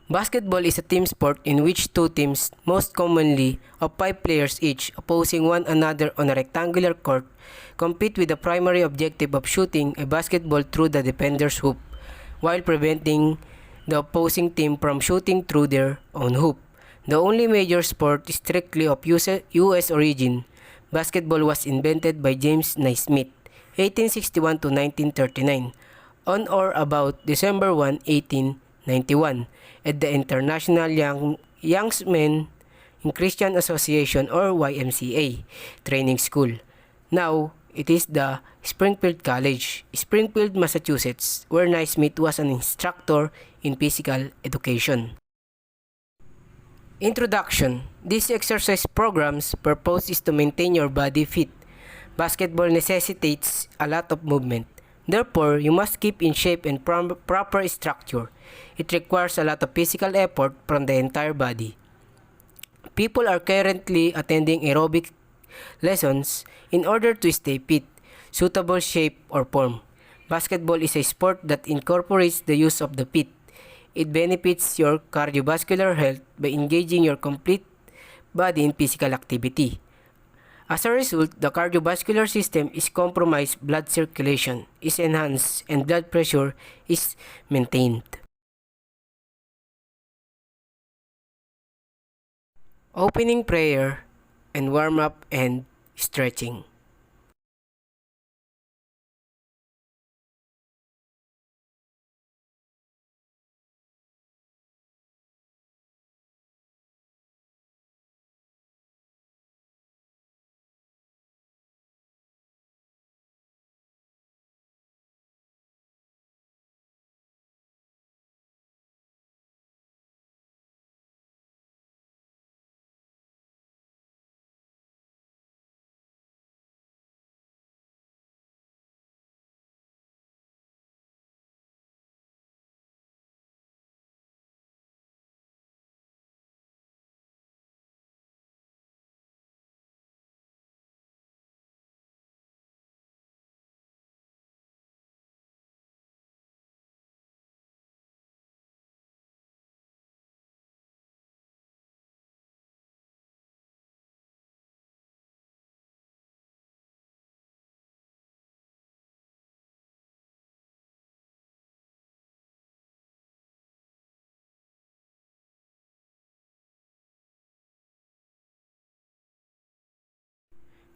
Basketball is a team sport in which two teams, most commonly of 5 players each, opposing one another on a rectangular court, compete with the primary objective of shooting a basketball through the defender's hoop, while preventing the opposing team from shooting through their own hoop. The only major sport strictly of US origin, basketball was invented by James Naismith, 1861 to 1939, on or about December 1, 1891, at the International Young Men in Christian Association or YMCA training school. Now, it is the Springfield College, Springfield, Massachusetts, where Naismith was an instructor in physical education. Introduction. These exercise programs' purpose is to maintain your body fit. Basketball necessitates a lot of movement. Therefore, you must keep in shape and proper structure. It requires a lot of physical effort from the entire body. People are currently attending aerobic lessons in order to stay fit, suitable shape or form. Basketball is a sport that incorporates the use of the feet. It benefits your cardiovascular health by engaging your complete body in physical activity. As a result, the cardiovascular system is compromised, blood circulation is enhanced, and blood pressure is maintained. Opening prayer and warm-up and stretching.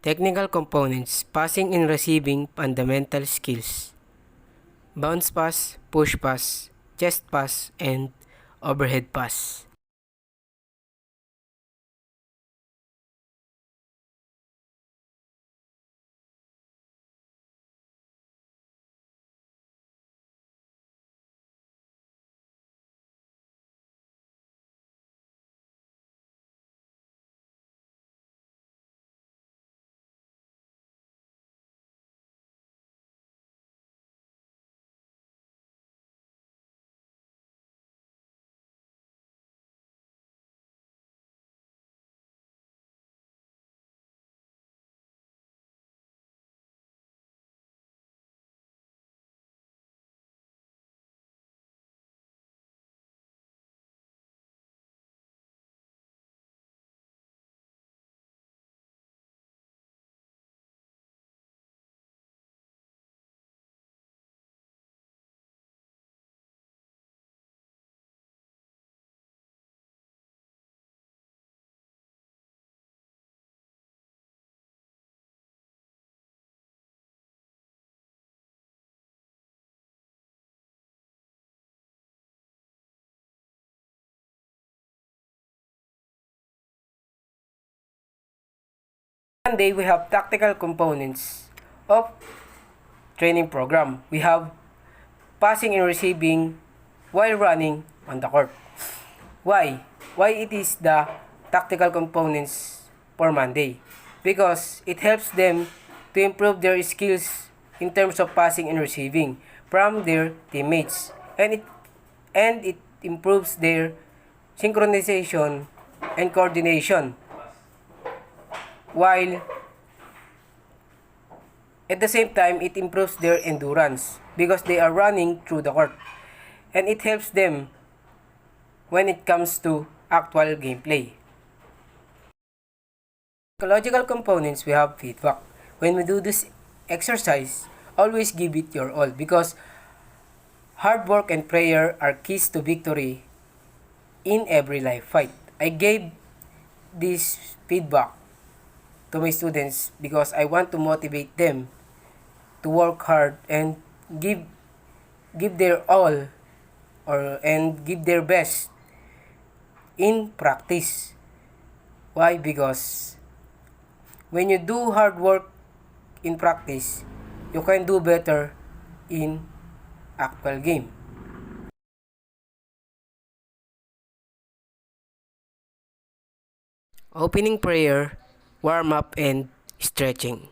Technical components, passing and receiving fundamental skills. Bounce pass, push pass, chest pass, and overhead pass. Monday, we have tactical components of training program. We have passing and receiving while running on the court. Why? Why it is the tactical components for Monday? Because it helps them to improve their skills in terms of passing and receiving from their teammates. And it improves their synchronization and coordination, while at the same time it improves their endurance because they are running through the court, and it helps them when it comes to actual gameplay. Psychological components, we have feedback. When we do this exercise, always give it your all because hard work and prayer are keys to victory in every life fight. I gave this feedback to my students because I want to motivate them to work hard and give their all and give their best in practice. Why? Because when you do hard work in practice, you can do better in actual game. Opening prayer, warm up and stretching.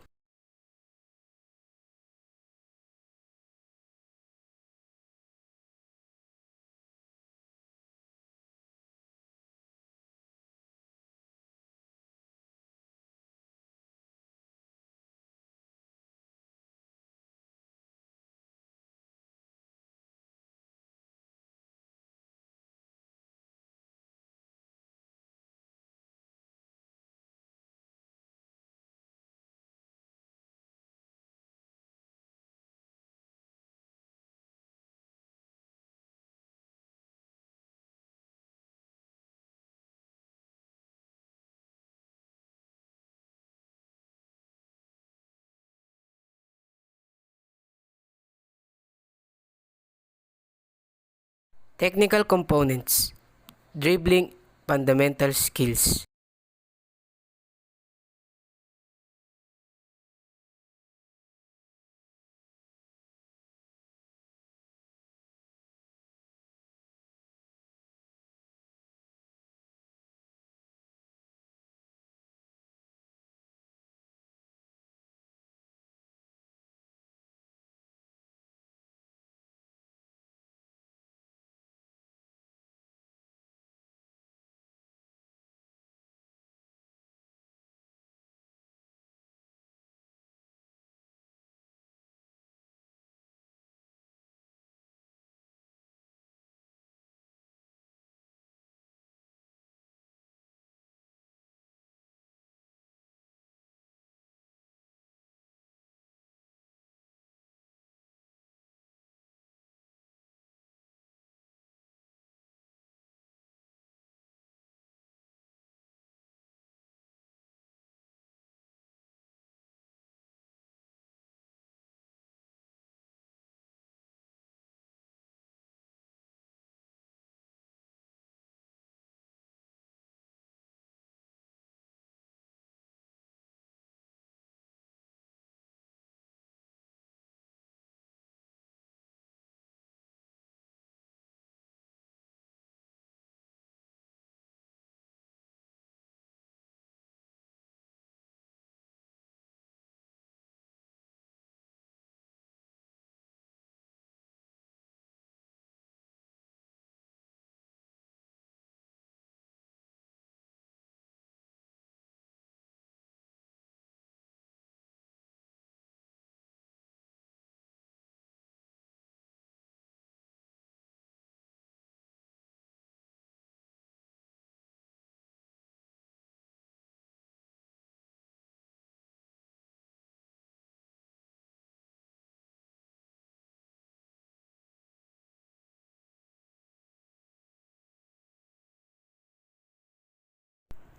Technical components, dribbling fundamental skills.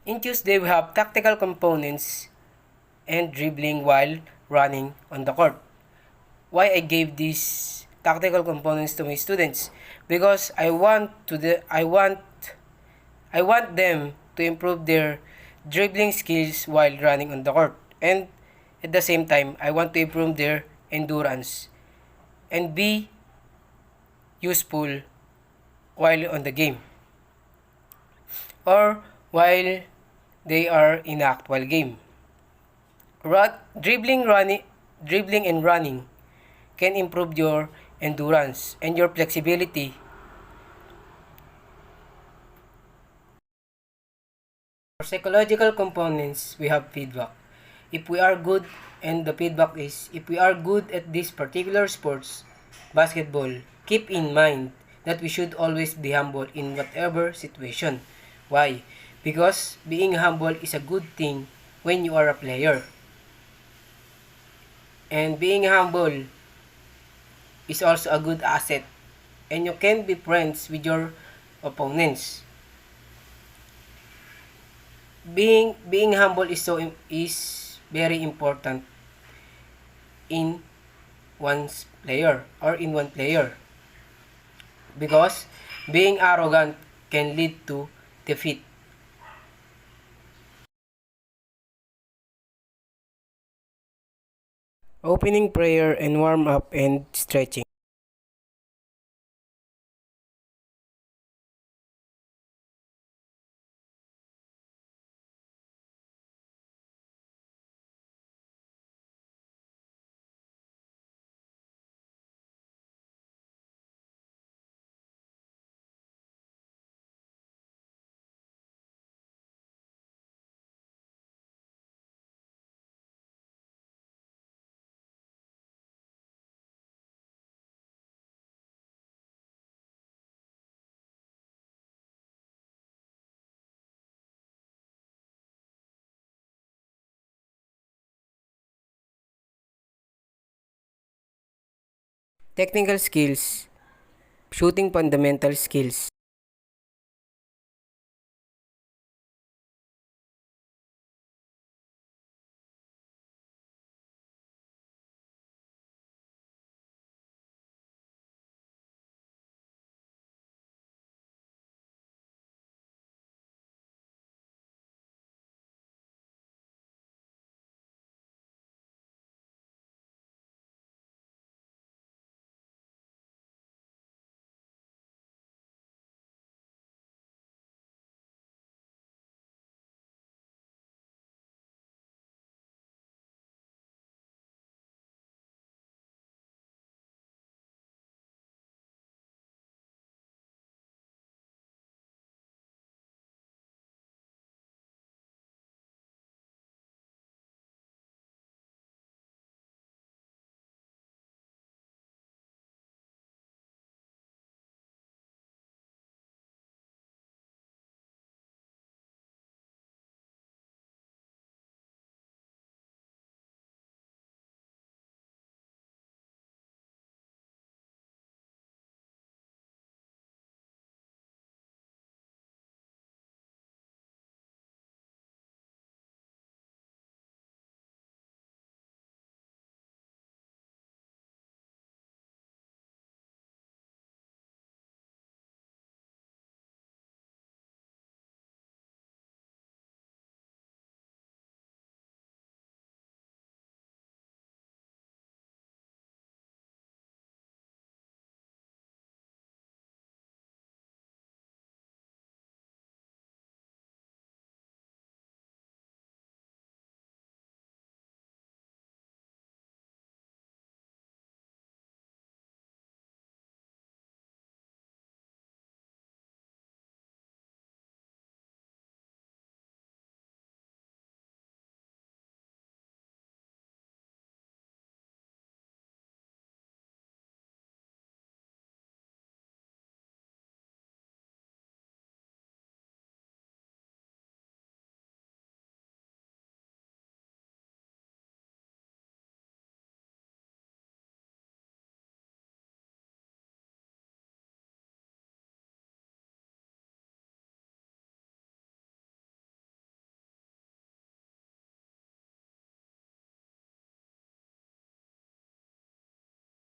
In Tuesday, we have tactical components and dribbling while running on the court. Why I gave these tactical components to my students? Because I want them to improve their dribbling skills while running on the court, and at the same time, I want to improve their endurance and be useful while on the game or while they are in actual game. Dribbling and running can improve your endurance and your flexibility. For psychological components, we have feedback. If we are good, and the feedback is, if we are good at this particular sports, basketball, keep in mind that we should always be humble in whatever situation. Why? Because being humble is a good thing when you are a player. And being humble is also a good asset. And you can be friends with your opponents. Being humble is very important in one's player or in one player, because being arrogant can lead to defeat. Opening prayer and warm up and stretching. Technical skills, shooting fundamental skills.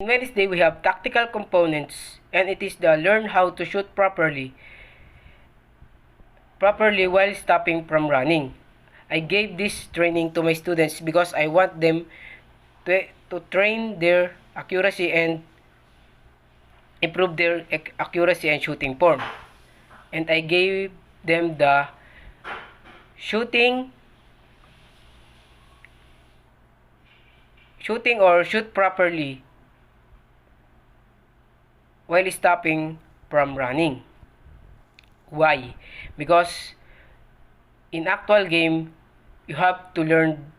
In Wednesday, we have tactical components, and it is the learn how to shoot properly while stopping from running. I gave this training to my students because I want them to train their accuracy and improve their accuracy and shooting form. And I gave them the shooting or shoot properly while stopping from running. Why? Because in actual game, you have to learn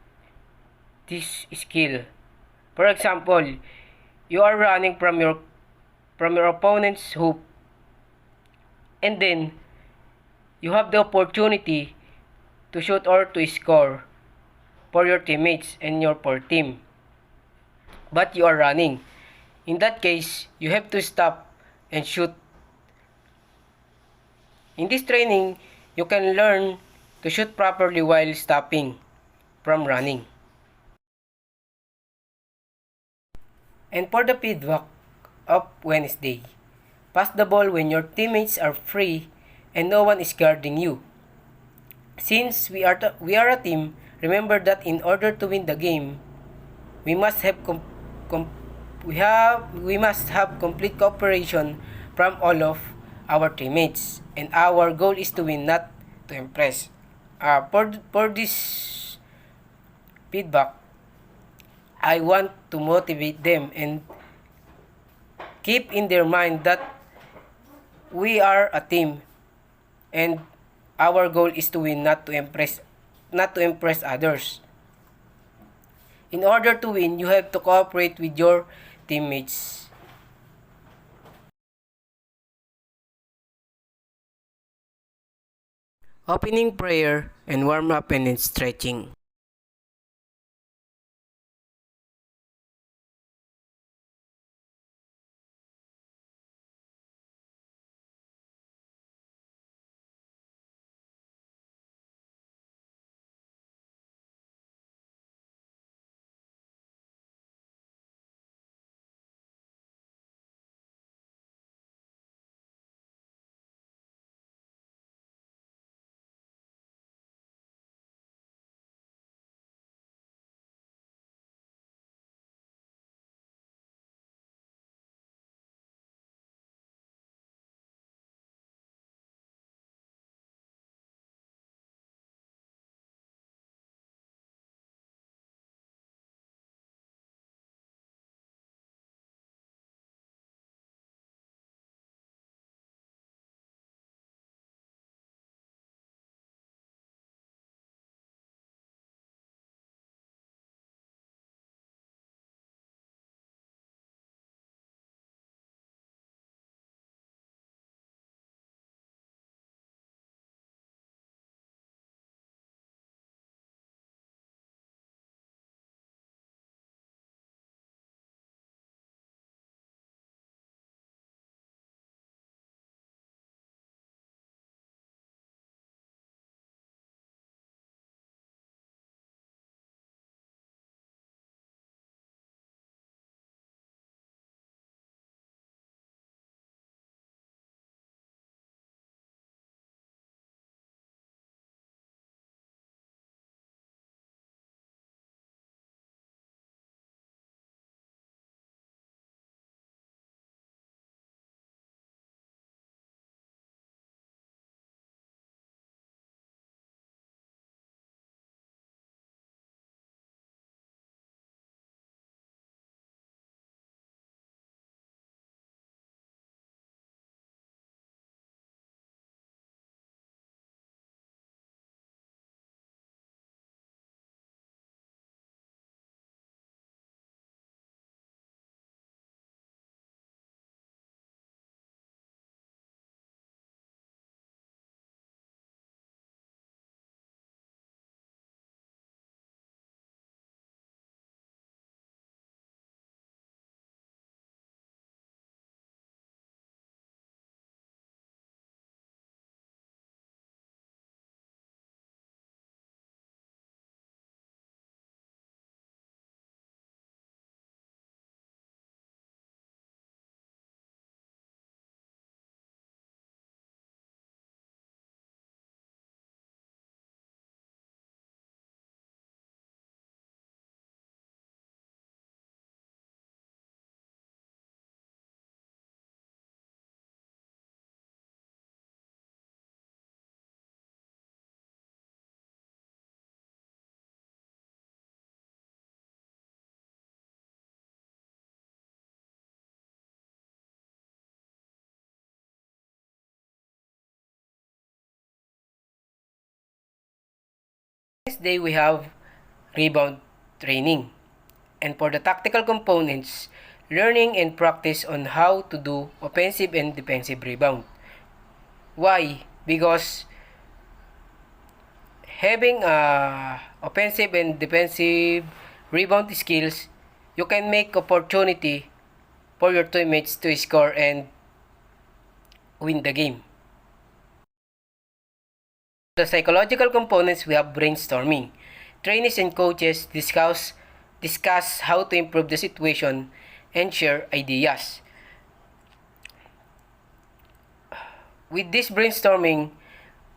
this skill. For example, you are running from your opponent's hoop And then, you have the opportunity to shoot or to score for your teammates and your for team. But you are running. In that case, you have to stop and shoot. In this training, you can learn to shoot properly while stopping from running. And for the feedback of Wednesday, pass the ball when your teammates are free and no one is guarding you. Since we are a team, remember that in order to win the game, we must have we must have complete cooperation from all of our teammates, and our goal is to win, not to impress. For this feedback, I want to motivate them and keep in their mind that we are a team, and our goal is to win, not to impress others. In order to win, you have to cooperate with your teammates. Opening prayer and warm up and stretching. Next day we have rebound training. And for the tactical components, learning and practice on how to do offensive and defensive rebound. Why? Because having offensive and defensive rebound skills, you can make opportunity for your teammates to score and win the game. The psychological components, we have brainstorming. Trainees and coaches discuss how to improve the situation and share ideas. With this brainstorming,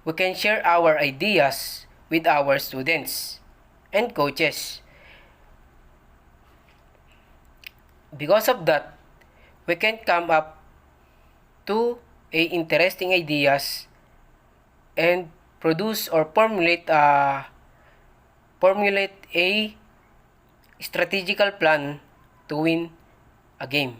we can share our ideas with our students and coaches. Because of that, we can come up to interesting ideas and produce or formulate a strategical plan to win a game.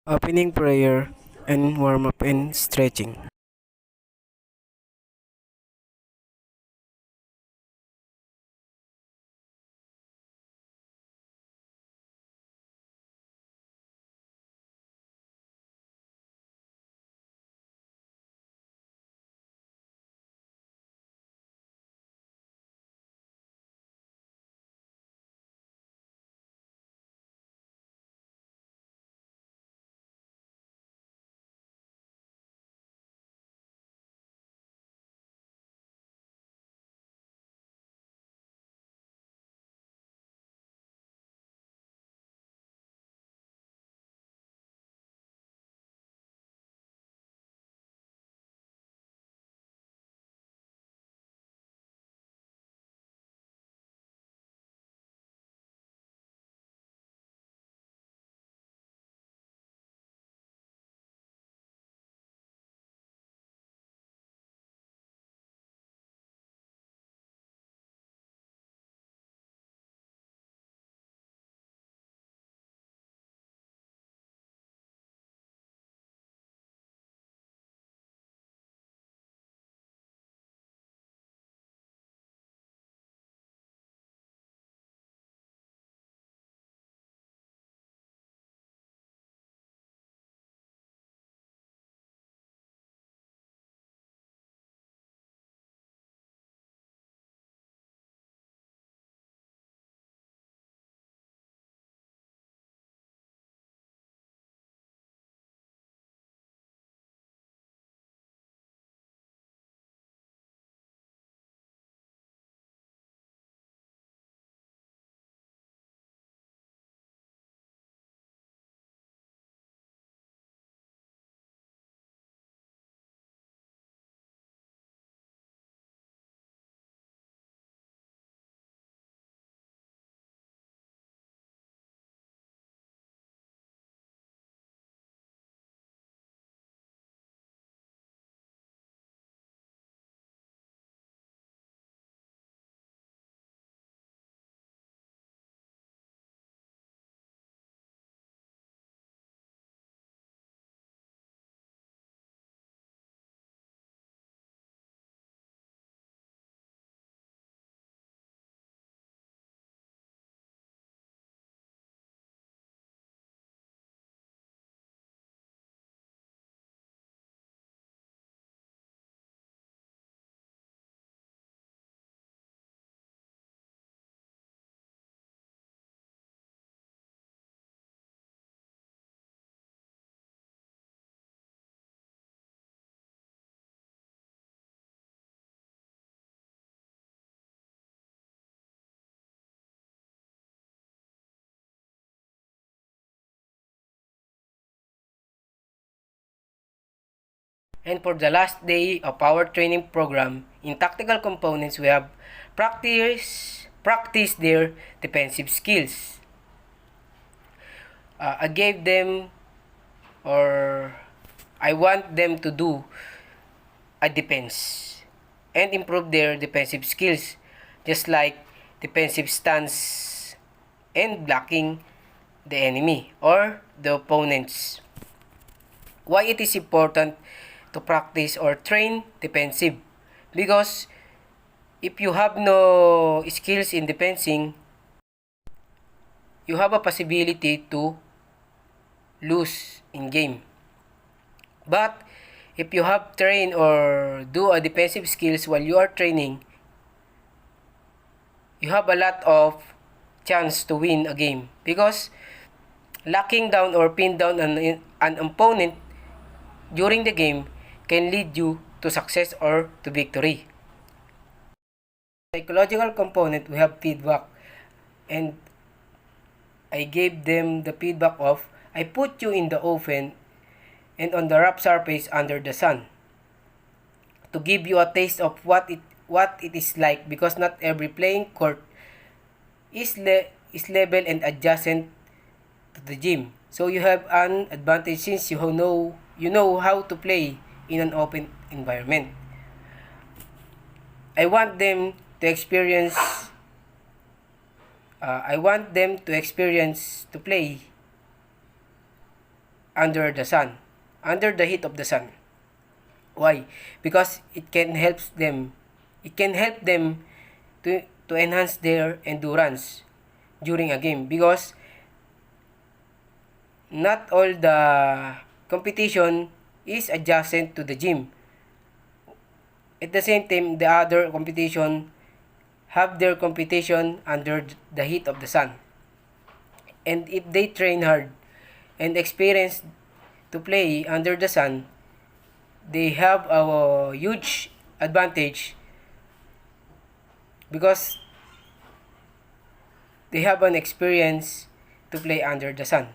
Opening prayer and warm up and stretching. And for the last day of our training program, in tactical components, we have practice their defensive skills. I gave them, or I want them to do a defense and improve their defensive skills, just like defensive stance and blocking the enemy or the opponents. Why it is important to practice or train defensive? Because if you have no skills in defending, you have a possibility to lose in game. But if you have train or do a defensive skills while you are training, you have a lot of chance to win a game, because locking down or pin down an opponent during the game can lead you to success or to victory. Psychological component, we have feedback, and I gave them the feedback of, I put you in the oven and on the rough surface under the sun to give you a taste of what it is like, because not every playing court is level and adjacent to the gym. So you have an advantage since you know how to play in an open environment. I want them to experience to play under the sun, under the heat of the sun. Why? Because it can help them to enhance their endurance during a game, because not all the competition is adjacent to the gym. At the same time, the other competition have their competition under the heat of the sun. And if they train hard and experience to play under the sun, they have a huge advantage, because they have an experience to play under the sun.